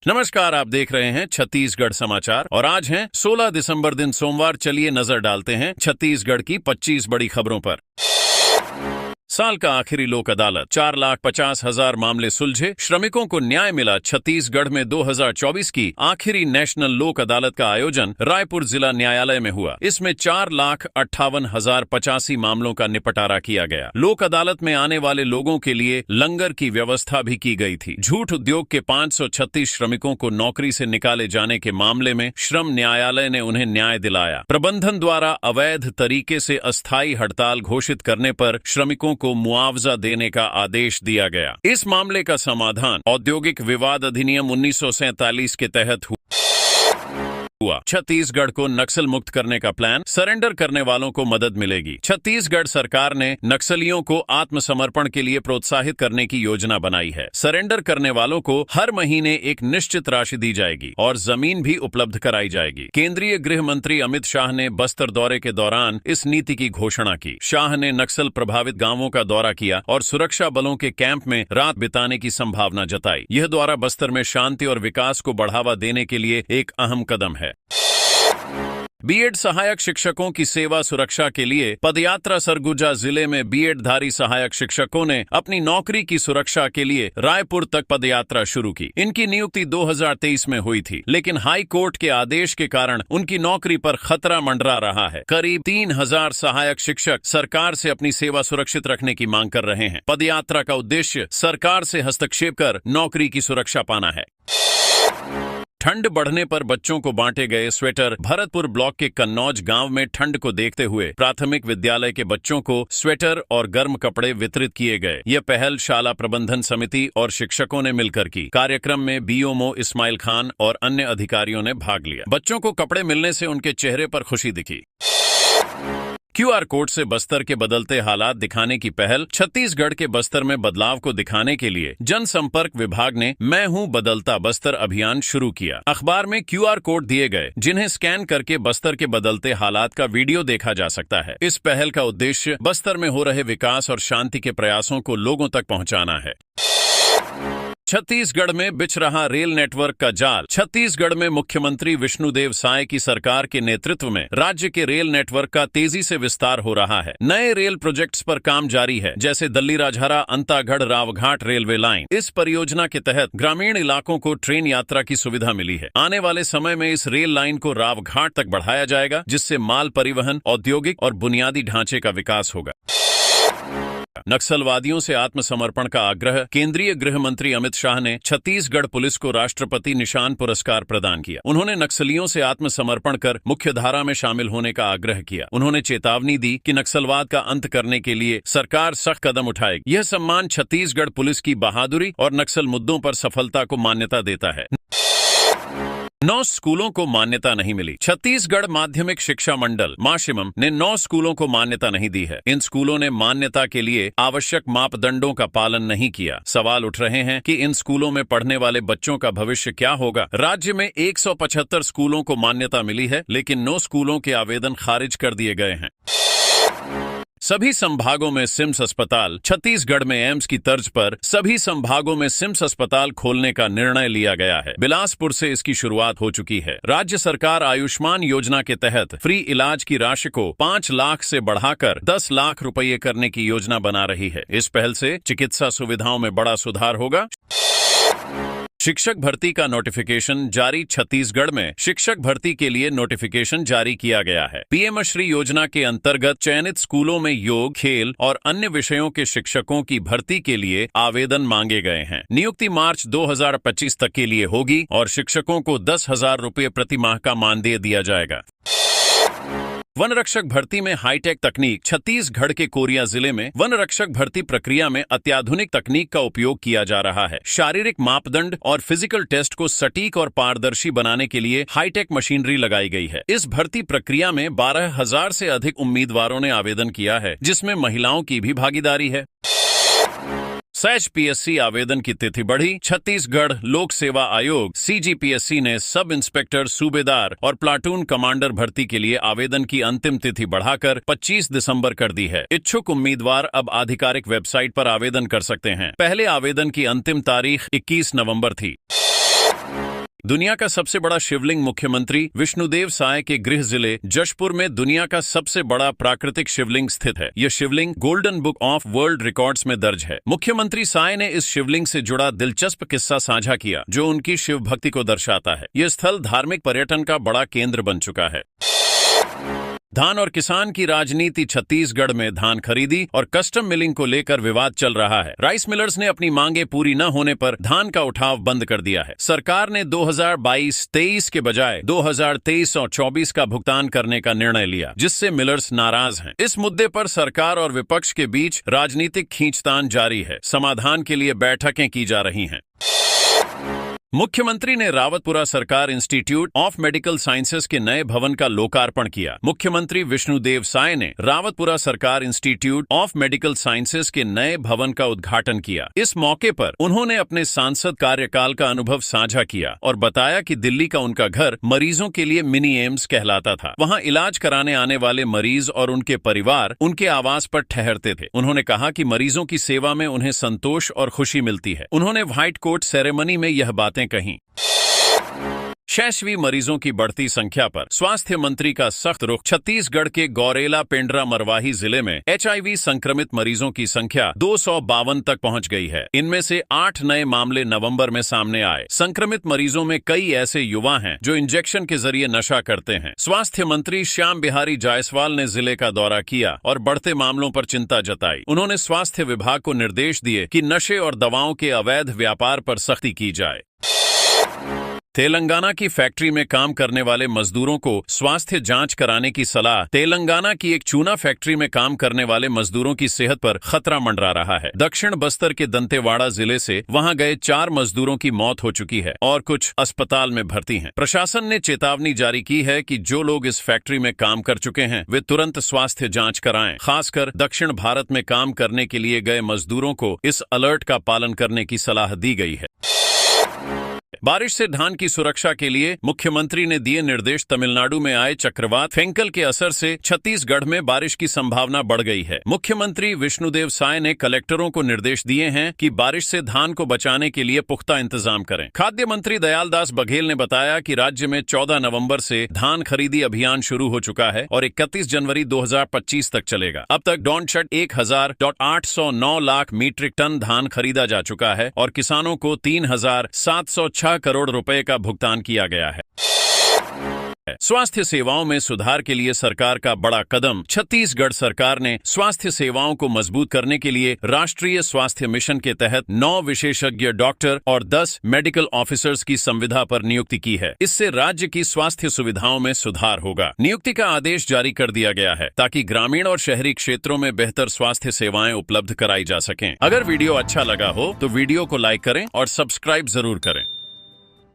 नमस्कार, आप देख रहे हैं छत्तीसगढ़ समाचार और आज है 16 दिसंबर दिन सोमवार। चलिए नजर डालते हैं छत्तीसगढ़ की 25 बड़ी खबरों पर। साल का आखिरी लोक अदालत, 4,50,000 मामले सुलझे, श्रमिकों को न्याय मिला। छत्तीसगढ़ में 2024 की आखिरी नेशनल लोक अदालत का आयोजन रायपुर जिला न्यायालय में हुआ। इसमें 4,58,085 मामलों का निपटारा किया गया। लोक अदालत में आने वाले लोगों के लिए लंगर की व्यवस्था भी की गई थी। झूठ उद्योग के 536 श्रमिकों को नौकरी से निकाले जाने के मामले में श्रम न्यायालय ने उन्हें न्याय दिलाया। प्रबंधन द्वारा अवैध तरीके से अस्थायी हड़ताल घोषित करने पर श्रमिकों को मुआवजा देने का आदेश दिया गया। इस मामले का समाधान औद्योगिक विवाद अधिनियम 1947 के तहत हुआ। छत्तीसगढ़ को नक्सल मुक्त करने का प्लान, सरेंडर करने वालों को मदद मिलेगी। छत्तीसगढ़ सरकार ने नक्सलियों को आत्मसमर्पण के लिए प्रोत्साहित करने की योजना बनाई है। सरेंडर करने वालों को हर महीने एक निश्चित राशि दी जाएगी और जमीन भी उपलब्ध कराई जाएगी। केंद्रीय गृह मंत्री अमित शाह ने बस्तर दौरे के दौरान इस नीति की घोषणा की। शाह ने नक्सल प्रभावित गांवों का दौरा किया और सुरक्षा बलों के कैंप में रात बिताने की संभावना जताई। यह दौरा बस्तर में शांति और विकास को बढ़ावा देने के लिए एक अहम कदम है। बीएड सहायक शिक्षकों की सेवा सुरक्षा के लिए पदयात्रा। सरगुजा जिले में बीएड-धारी सहायक शिक्षकों ने अपनी नौकरी की सुरक्षा के लिए रायपुर तक पदयात्रा शुरू की। इनकी नियुक्ति 2023 में हुई थी, लेकिन हाई कोर्ट के आदेश के कारण उनकी नौकरी पर खतरा मंडरा रहा है। करीब 3,000 सहायक शिक्षक सरकार से अपनी सेवा सुरक्षित रखने की मांग कर रहे हैं। पदयात्रा का उद्देश्य सरकार से हस्तक्षेप कर नौकरी की सुरक्षा पाना है। ठंड बढ़ने पर बच्चों को बांटे गए स्वेटर। भरतपुर ब्लॉक के कन्नौज गांव में ठंड को देखते हुए प्राथमिक विद्यालय के बच्चों को स्वेटर और गर्म कपड़े वितरित किए गए। यह पहल शाला प्रबंधन समिति और शिक्षकों ने मिलकर की। कार्यक्रम में बीओमओ इस्माइल खान और अन्य अधिकारियों ने भाग लिया। बच्चों को कपड़े मिलने से उनके चेहरे पर खुशी दिखी। क्यूआर कोड से बस्तर के बदलते हालात दिखाने की पहल। छत्तीसगढ़ के बस्तर में बदलाव को दिखाने के लिए जनसंपर्क विभाग ने मैं हूं बदलता बस्तर अभियान शुरू किया। अखबार में क्यूआर कोड दिए गए, जिन्हें स्कैन करके बस्तर के बदलते हालात का वीडियो देखा जा सकता है। इस पहल का उद्देश्य बस्तर में हो रहे विकास और शांति के प्रयासों को लोगों तक पहुंचाना है। छत्तीसगढ़ में बिछ रहा रेल नेटवर्क का जाल। छत्तीसगढ़ में मुख्यमंत्री विष्णुदेव साय की सरकार के नेतृत्व में राज्य के रेल नेटवर्क का तेजी से विस्तार हो रहा है। नए रेल प्रोजेक्ट्स पर काम जारी है, जैसे दल्लीराजहरा अंतागढ़ रावघाट रेलवे लाइन। इस परियोजना के तहत ग्रामीण इलाकों को ट्रेन यात्रा की सुविधा मिली है। आने वाले समय में इस रेल लाइन को रावघाट तक बढ़ाया जाएगा, जिससे माल परिवहन, औद्योगिक और बुनियादी ढांचे का विकास होगा। नक्सलवादियों से आत्मसमर्पण का आग्रह। केंद्रीय गृह मंत्री अमित शाह ने छत्तीसगढ़ पुलिस को राष्ट्रपति निशान पुरस्कार प्रदान किया। उन्होंने नक्सलियों से आत्मसमर्पण कर मुख्यधारा में शामिल होने का आग्रह किया। उन्होंने चेतावनी दी कि नक्सलवाद का अंत करने के लिए सरकार सख्त कदम उठाएगी। यह सम्मान छत्तीसगढ़ पुलिस की बहादुरी और नक्सल मुद्दों पर सफलता को मान्यता देता है। 9 स्कूलों को मान्यता नहीं मिली। छत्तीसगढ़ माध्यमिक शिक्षा मंडल माशिमम ने 9 स्कूलों को मान्यता नहीं दी है। इन स्कूलों ने मान्यता के लिए आवश्यक मापदंडों का पालन नहीं किया। सवाल उठ रहे हैं कि इन स्कूलों में पढ़ने वाले बच्चों का भविष्य क्या होगा। राज्य में 175 स्कूलों को मान्यता मिली है, लेकिन 9 स्कूलों के आवेदन खारिज कर दिए गए हैं। सभी संभागों में सिम्स अस्पताल। छत्तीसगढ़ में एम्स की तर्ज पर सभी संभागों में सिम्स अस्पताल खोलने का निर्णय लिया गया है। बिलासपुर से इसकी शुरुआत हो चुकी है। राज्य सरकार आयुष्मान योजना के तहत फ्री इलाज की राशि को 5 लाख से बढ़ाकर 10 लाख रुपये करने की योजना बना रही है। इस पहल से चिकित्सा सुविधाओं में बड़ा सुधार होगा। शिक्षक भर्ती का नोटिफिकेशन जारी। छत्तीसगढ़ में शिक्षक भर्ती के लिए नोटिफिकेशन जारी किया गया है। पीएम श्री योजना के अंतर्गत चयनित स्कूलों में योग, खेल और अन्य विषयों के शिक्षकों की भर्ती के लिए आवेदन मांगे गए हैं। नियुक्ति मार्च 2025 तक के लिए होगी और शिक्षकों को 10,000 रुपये प्रति माह का मानदेय दिया जाएगा। वन रक्षक भर्ती में हाईटेक तकनीक। छत्तीसगढ़ के कोरिया जिले में वन रक्षक भर्ती प्रक्रिया में अत्याधुनिक तकनीक का उपयोग किया जा रहा है। शारीरिक मापदंड और फिजिकल टेस्ट को सटीक और पारदर्शी बनाने के लिए हाईटेक मशीनरी लगाई गई है। इस भर्ती प्रक्रिया में 12,000 से अधिक उम्मीदवारों ने आवेदन किया है, जिसमें महिलाओं की भी भागीदारी है। सहज पीएससी आवेदन की तिथि बढ़ी। छत्तीसगढ़ लोक सेवा आयोग सीजीपीएससी ने सब इंस्पेक्टर, सूबेदार और प्लाटून कमांडर भर्ती के लिए आवेदन की अंतिम तिथि बढ़ाकर 25 दिसंबर कर दी है। इच्छुक उम्मीदवार अब आधिकारिक वेबसाइट पर आवेदन कर सकते हैं। पहले आवेदन की अंतिम तारीख 21 नवंबर थी। दुनिया का सबसे बड़ा शिवलिंग मुख्यमंत्री विष्णुदेव साय के गृह जिले जशपुर में दुनिया का सबसे बड़ा प्राकृतिक शिवलिंग स्थित है। यह शिवलिंग golden book of world records में दर्ज है। मुख्यमंत्री साय ने इस शिवलिंग से जुड़ा दिलचस्प किस्सा साझा किया जो उनकी शिव भक्ति को दर्शाता है। यह स्थल धार्मिक पर्यटन का बड़ा केंद्र बन चुका है। धान और किसान की राजनीति। छत्तीसगढ़ में धान खरीदी और कस्टम मिलिंग को लेकर विवाद चल रहा है। राइस मिलर्स ने अपनी मांगे पूरी न होने पर धान का उठाव बंद कर दिया है। सरकार ने 2022-23 के बजाय 2023 और 24 का भुगतान करने का निर्णय लिया, जिससे मिलर्स नाराज हैं। इस मुद्दे पर सरकार और विपक्ष के बीच राजनीतिक खींचतान जारी है। समाधान के लिए बैठकें की जा रही हैं। मुख्यमंत्री ने रावतपुरा सरकार इंस्टीट्यूट ऑफ मेडिकल साइंसेज के नए भवन का लोकार्पण किया। मुख्यमंत्री विष्णुदेव साय ने रावतपुरा सरकार इंस्टीट्यूट ऑफ मेडिकल साइंसेज के नए भवन का उद्घाटन किया। इस मौके पर उन्होंने अपने सांसद कार्यकाल का अनुभव साझा किया और बताया कि दिल्ली का उनका घर मरीजों के लिए मिनी एम्स कहलाता था। वहां इलाज कराने आने वाले मरीज और उनके परिवार उनके आवास पर ठहरते थे। उन्होंने कहा कि मरीजों की सेवा में उन्हें संतोष और खुशी मिलती है। उन्होंने व्हाइट कोट सेरेमनी में यह बातें कहीं। शैशवी मरीजों की बढ़ती संख्या पर स्वास्थ्य मंत्री का सख्त रुख। छत्तीसगढ़ के गौरेला पेंड्रा मरवाही जिले में HIV संक्रमित मरीजों की संख्या 252 तक पहुंच गई है। इनमें से 8 नए मामले नवंबर में सामने आए। संक्रमित मरीजों में कई ऐसे युवा हैं जो इंजेक्शन के जरिए नशा करते हैं। स्वास्थ्य मंत्री श्याम बिहारी जायसवाल ने जिले का दौरा किया और बढ़ते मामलों पर चिंता जताई। उन्होंने स्वास्थ्य विभाग को निर्देश दिए कि नशे और दवाओं के अवैध व्यापार पर सख्ती की जाए। तेलंगाना की फैक्ट्री में काम करने वाले मजदूरों को स्वास्थ्य जांच कराने की सलाह। तेलंगाना की एक चूना फैक्ट्री में काम करने वाले मजदूरों की सेहत पर खतरा मंडरा रहा है। दक्षिण बस्तर के दंतेवाड़ा जिले से वहां गए 4 मजदूरों की मौत हो चुकी है और कुछ अस्पताल में भर्ती हैं। प्रशासन ने चेतावनी जारी की है कि जो लोग इस फैक्ट्री में काम कर चुके हैं वे तुरंत स्वास्थ्य जांच कराएं। खासकर दक्षिण भारत में काम करने के लिए गए मजदूरों को इस अलर्ट का पालन करने की सलाह दी गई है। बारिश से धान की सुरक्षा के लिए मुख्यमंत्री ने दिए निर्देश। तमिलनाडु में आए चक्रवात फेंकल के असर से छत्तीसगढ़ में बारिश की संभावना बढ़ गई है। मुख्यमंत्री विष्णुदेव साय ने कलेक्टरों को निर्देश दिए हैं कि बारिश से धान को बचाने के लिए पुख्ता इंतजाम करें। खाद्य मंत्री दयालदास बघेल ने बताया कि राज्य में 14 नवंबर से धान खरीदी अभियान शुरू हो चुका है और 31 जनवरी 2025 तक चलेगा। अब तक 1,809 लाख मीट्रिक टन धान खरीदा जा चुका है और किसानों को 3,706 करोड़ रुपए का भुगतान किया गया है। स्वास्थ्य सेवाओं में सुधार के लिए सरकार का बड़ा कदम। छत्तीसगढ़ सरकार ने स्वास्थ्य सेवाओं को मजबूत करने के लिए राष्ट्रीय स्वास्थ्य मिशन के तहत 9 विशेषज्ञ डॉक्टर और 10 मेडिकल ऑफिसर्स की संविदा पर नियुक्ति की है। इससे राज्य की स्वास्थ्य सुविधाओं में सुधार होगा। नियुक्ति का आदेश जारी कर दिया गया है ताकि ग्रामीण और शहरी क्षेत्रों में बेहतर स्वास्थ्य सेवाएं उपलब्ध कराई जा सकें। अगर वीडियो अच्छा लगा हो तो वीडियो को लाइक करें और सब्सक्राइब जरूर करें।